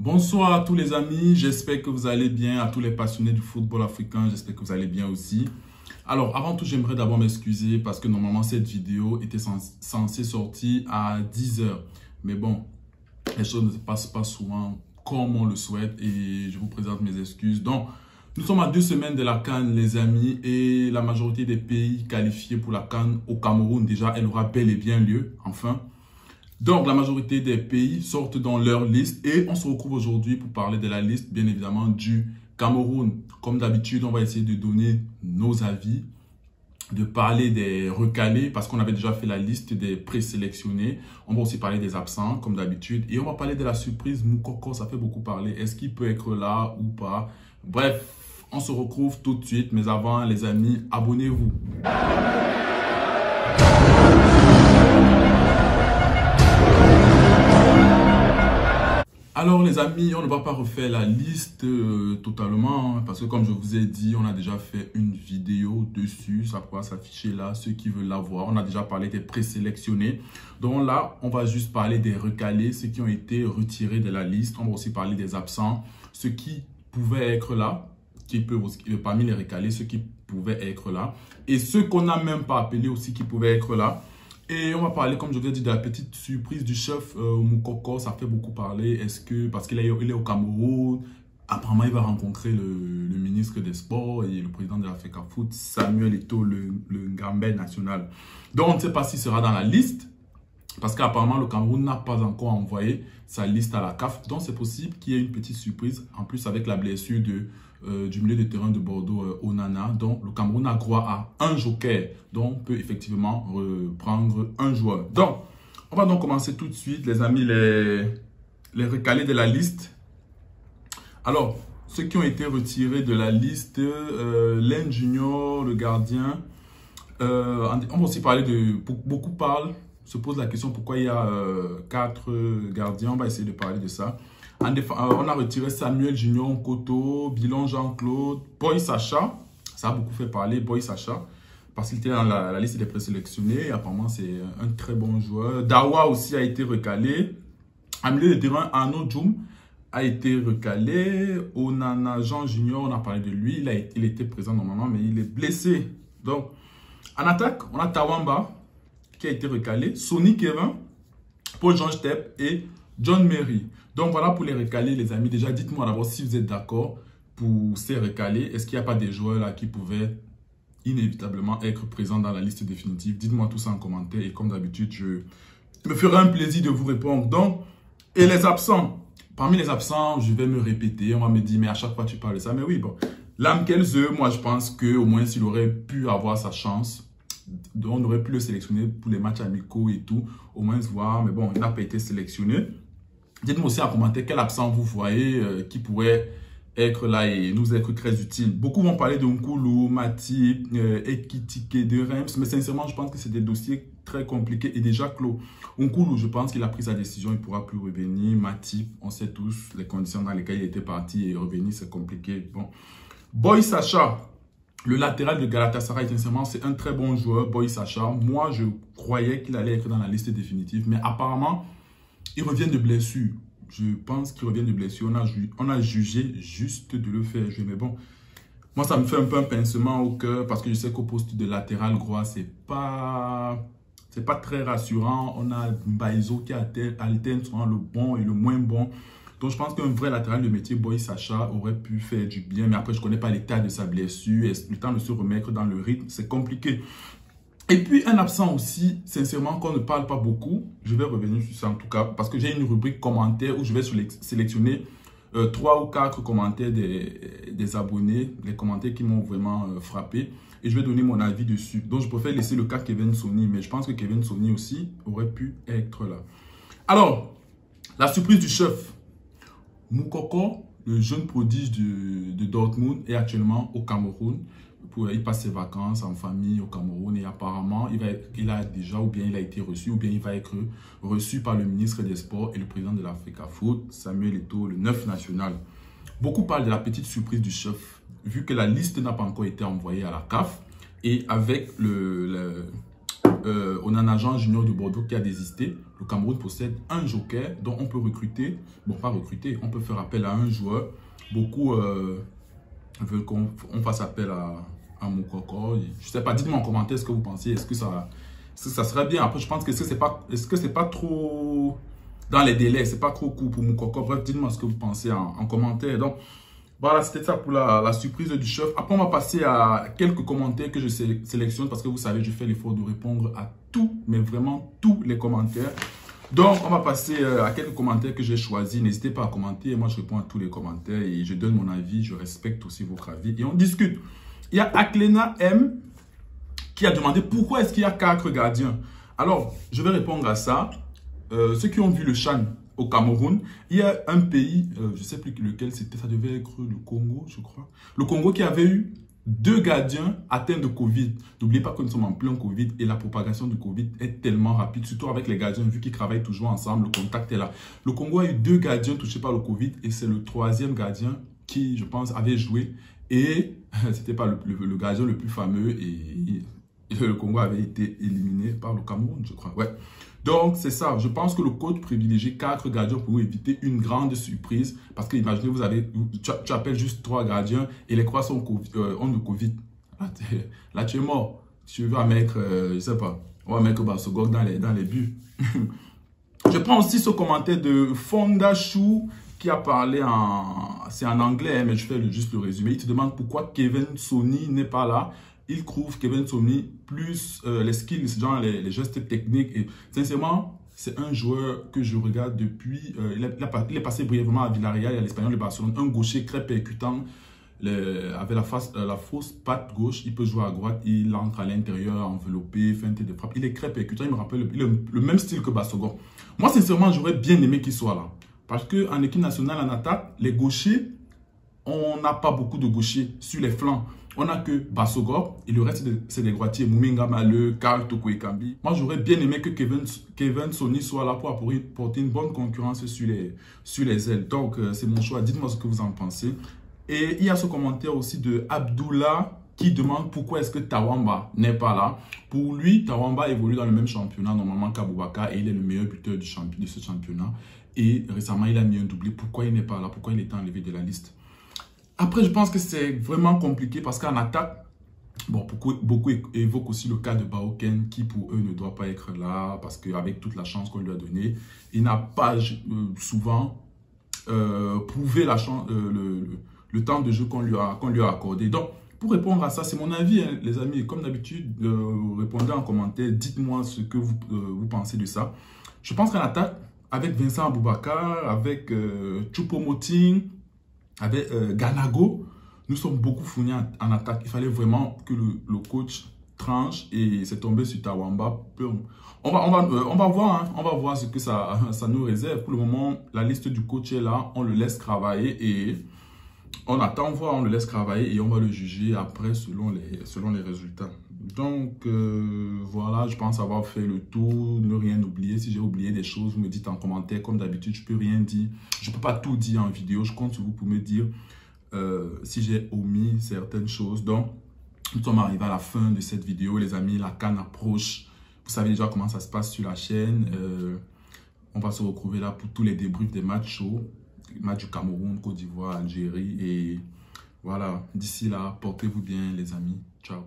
Bonsoir à tous les amis, j'espère que vous allez bien, à tous les passionnés du football africain, j'espère que vous allez bien aussi. Alors avant tout, j'aimerais d'abord m'excuser parce que normalement cette vidéo était censée sortir à 10 h. Mais bon, les choses ne se passent pas souvent comme on le souhaite et je vous présente mes excuses. Donc, nous sommes à 2 semaines de la CAN les amis et la majorité des pays qualifiés pour la CAN au Cameroun, déjà elle aura bel et bien lieu, enfin. Donc, la majorité des pays sortent dans leur liste et on se retrouve aujourd'hui pour parler de la liste, bien évidemment, du Cameroun. Comme d'habitude, on va essayer de donner nos avis, de parler des recalés parce qu'on avait déjà fait la liste des présélectionnés. On va aussi parler des absents, comme d'habitude. Et on va parler de la surprise Moukoko, ça fait beaucoup parler. Est-ce qu'il peut être là ou pas? Bref, on se retrouve tout de suite. Mais avant, les amis, abonnez-vous. Alors les amis, on ne va pas refaire la liste totalement hein, parce que comme je vous ai dit, on a déjà fait une vidéo dessus, ça pourra s'afficher là, ceux qui veulent la voir. On a déjà parlé des présélectionnés. Donc là, on va juste parler des recalés, ceux qui ont été retirés de la liste. On va aussi parler des absents, ceux qui pouvaient être là, parmi les recalés, ceux qui pouvaient être là. Et ceux qu'on n'a même pas appelés aussi qui pouvaient être là. Et on va parler, comme je vous ai dit, de la petite surprise du chef Moukoko. Ça fait beaucoup parler. Est-ce que, parce qu'il est au Cameroun, apparemment il va rencontrer le ministre des Sports et le président de la FECAFOOT, Samuel Eto'o, le Ngambé national. Donc on ne sait pas s'il sera dans la liste, parce qu'apparemment le Cameroun n'a pas encore envoyé sa liste à la CAF. Donc c'est possible qu'il y ait une petite surprise, en plus avec la blessure du milieu de terrain de Bordeaux, Onana. Donc, le Cameroun a droit à un joker. Donc, on peut effectivement reprendre un joueur. Donc, on va donc commencer tout de suite, les amis, les recalés de la liste. Alors, ceux qui ont été retirés de la liste, Len Junior, le gardien. On va aussi parler de... Beaucoup parlent, se posent la question pourquoi il y a 4 gardiens. On va essayer de parler de ça. On a retiré Samuel Junior Nkoto, Bilon Jean-Claude, Boy Sacha. Ça a beaucoup fait parler, Boy Sacha, parce qu'il était dans la liste des présélectionnés. Apparemment, c'est un très bon joueur. Dawa aussi a été recalé. En milieu de terrain, Arnaud Djoum a été recalé. Onana Jean Junior, on a parlé de lui. Il était présent normalement, mais il est blessé. Donc, en attaque, on a Tawamba qui a été recalé. Sonny Kevin, Paul Jean Step et John Mary. Donc voilà pour les recalés les amis. Déjà dites-moi d'abord si vous êtes d'accord pour ces recalés. Est-ce qu'il n'y a pas des joueurs là qui pouvaient inévitablement être présents dans la liste définitive? Dites-moi tout ça en commentaire et comme d'habitude je me ferai un plaisir de vous répondre. Donc, et les absents. Parmi les absents, je vais me répéter. On va me dire mais à chaque fois tu parles de ça. Mais oui bon. Lamkelze, moi je pense qu'au moins s'il aurait pu avoir sa chance, on aurait pu le sélectionner pour les matchs amicaux et tout, au moins se voir, mais bon, il n'a pas été sélectionné. Dites-moi aussi en commentaire quel absent vous voyez qui pourrait être là et nous être très utile. Beaucoup vont parler de Nkoulou, Matip, Ekitike, de Reims, mais sincèrement, je pense que c'est des dossiers très compliqués et déjà clos. Nkoulou, je pense qu'il a pris sa décision, il ne pourra plus revenir. Matip, on sait tous les conditions dans lesquelles il était parti et revenir, c'est compliqué. Bon. Boy Sacha, le latéral de Galatasaray, sincèrement, c'est un très bon joueur, Boy Sacha. Moi, je croyais qu'il allait être dans la liste définitive, mais apparemment, il revient de blessure. Je pense qu'il revient de blessure. On a jugé juste de le faire jouer. Mais bon, moi, ça me fait un peu un pincement au cœur parce que je sais qu'au poste de latéral droit, c'est pas très rassurant. On a Mbaizo qui alterne souvent le bon et le moins bon. Donc, je pense qu'un vrai latéral de métier, Boy Sacha, aurait pu faire du bien. Mais après, je ne connais pas l'état de sa blessure. Le temps de se remettre dans le rythme, c'est compliqué. Et puis, un absent aussi, sincèrement, qu'on ne parle pas beaucoup. Je vais revenir sur ça en tout cas, parce que j'ai une rubrique commentaires où je vais sélectionner 3 ou 4 commentaires des abonnés, les commentaires qui m'ont vraiment frappé. Et je vais donner mon avis dessus. Donc, je préfère laisser le cas Kevin Sony, mais je pense que Kevin Sony aussi aurait pu être là. Alors, la surprise du chef. Moukoko, le jeune prodige de Dortmund, est actuellement au Cameroun. Il passe ses vacances en famille au Cameroun et apparemment, il a déjà ou bien il a été reçu ou bien il va être reçu par le ministre des Sports et le président de la FECAFOOT, Samuel Eto'o, le 9 national. Beaucoup parlent de la petite surprise du chef, vu que la liste n'a pas encore été envoyée à la CAF et avec on a un agent junior de Bordeaux qui a désisté. Le Cameroun possède un joker dont on peut recruter, bon pas recruter, on peut faire appel à un joueur. Beaucoup veulent qu'on fasse appel à Moukoko. Je sais pas, dites-moi en commentaire ce que vous pensez. Est-ce que ça serait bien? Après, je pense que est-ce que c'est pas trop dans les délais, c'est pas trop court pour Moukoko. Bref, dites-moi ce que vous pensez en commentaire. Donc, voilà, c'était ça pour la surprise du chef. Après, on va passer à quelques commentaires que je sélectionne parce que vous savez, je fais l'effort de répondre à tous, mais vraiment tous les commentaires. Donc, on va passer à quelques commentaires que j'ai choisis. N'hésitez pas à commenter. Moi, je réponds à tous les commentaires et je donne mon avis. Je respecte aussi votre avis et on discute. Il y a Aklena M qui a demandé pourquoi est-ce qu'il y a 4 gardiens. Alors, je vais répondre à ça. Ceux qui ont vu le CHAN au Cameroun, il y a un pays, je ne sais plus lequel c'était, ça devait être le Congo, je crois. Le Congo qui avait eu 2 gardiens atteints de Covid. N'oubliez pas que nous sommes en plein Covid et la propagation du Covid est tellement rapide, surtout avec les gardiens, vu qu'ils travaillent toujours ensemble, le contact est là. Le Congo a eu 2 gardiens touchés par le Covid et c'est le 3e gardien qui, je pense, avait joué. Et c'était pas le gardien le plus fameux et le Congo avait été éliminé par le Cameroun, je crois. Ouais. Donc, c'est ça. Je pense que le coach privilégie 4 gardiens pour éviter une grande surprise. Parce que imaginez, tu appelles juste 3 gardiens et les 3 ont le Covid. Là, tu es mort. Tu vas mettre, je sais pas, on va mettre Bassogog dans les buts. Je prends aussi ce commentaire de Fonda Chou qui a parlé c'est en anglais, mais je fais juste le résumé. Il te demande pourquoi Kevin Sony n'est pas là. Il trouve Kevin Sony plus les skills, genre les gestes techniques. Et sincèrement, c'est un joueur que je regarde depuis. Il est passé brièvement à Villarreal et à l'Espagnol de Barcelone. Un gaucher très percutant, avec la fausse patte gauche. Il peut jouer à droite, il entre à l'intérieur, enveloppé, feinté de frappe. Il est très percutant, il me rappelle le même style que Bassogor. Moi, sincèrement, j'aurais bien aimé qu'il soit là. Parce qu'en équipe nationale, en attaque, les gauchers, on n'a pas beaucoup de gauchers sur les flancs. On n'a que Bassogor et le reste, c'est des droitiers. Mouminga Maleu, Karl Toko Ekambi. Moi, j'aurais bien aimé que Kevin Sony soit là pour porter une bonne concurrence sur les ailes. Donc, c'est mon choix. Dites-moi ce que vous en pensez. Et il y a ce commentaire aussi de Abdullah qui demande pourquoi est-ce que Tawamba n'est pas là. Pour lui, Tawamba évolue dans le même championnat normalement qu'Aboubaka et il est le meilleur buteur de ce championnat. Et récemment, il a mis un doublé. Pourquoi il n'est pas là? Pourquoi il est enlevé de la liste? Après, je pense que c'est vraiment compliqué parce qu'en attaque, bon, beaucoup évoquent aussi le cas de Baoken qui pour eux ne doit pas être là parce qu'avec toute la chance qu'on lui a donnée, il n'a pas souvent prouvé le temps de jeu qu'on lui a accordé. Donc, pour répondre à ça, c'est mon avis, hein, les amis. Comme d'habitude, répondez en commentaire, dites-moi ce que vous pensez de ça. Je pense qu'en attaque, avec Vincent Aboubakar, avec Choupo-Moting, avec Ganago, nous sommes beaucoup fournis en attaque. Il fallait vraiment que le coach tranche et c'est tombé sur Tawamba. On va voir, hein, on va voir ce que ça nous réserve. Pour le moment, la liste du coach est là. On le laisse travailler et on attend voir, on le laisse travailler et on va le juger après selon les résultats. Donc, voilà, je pense avoir fait le tour, ne rien oublier. Si j'ai oublié des choses, vous me dites en commentaire. Comme d'habitude, je ne peux rien dire. Je ne peux pas tout dire en vidéo. Je compte sur vous pour me dire si j'ai omis certaines choses. Donc, nous sommes arrivés à la fin de cette vidéo, les amis. La CAN approche. Vous savez déjà comment ça se passe sur la chaîne. On va se retrouver là pour tous les débriefs des matchs chauds. Match du Cameroun, Côte d'Ivoire, Algérie. Et voilà, d'ici là, portez-vous bien, les amis. Ciao.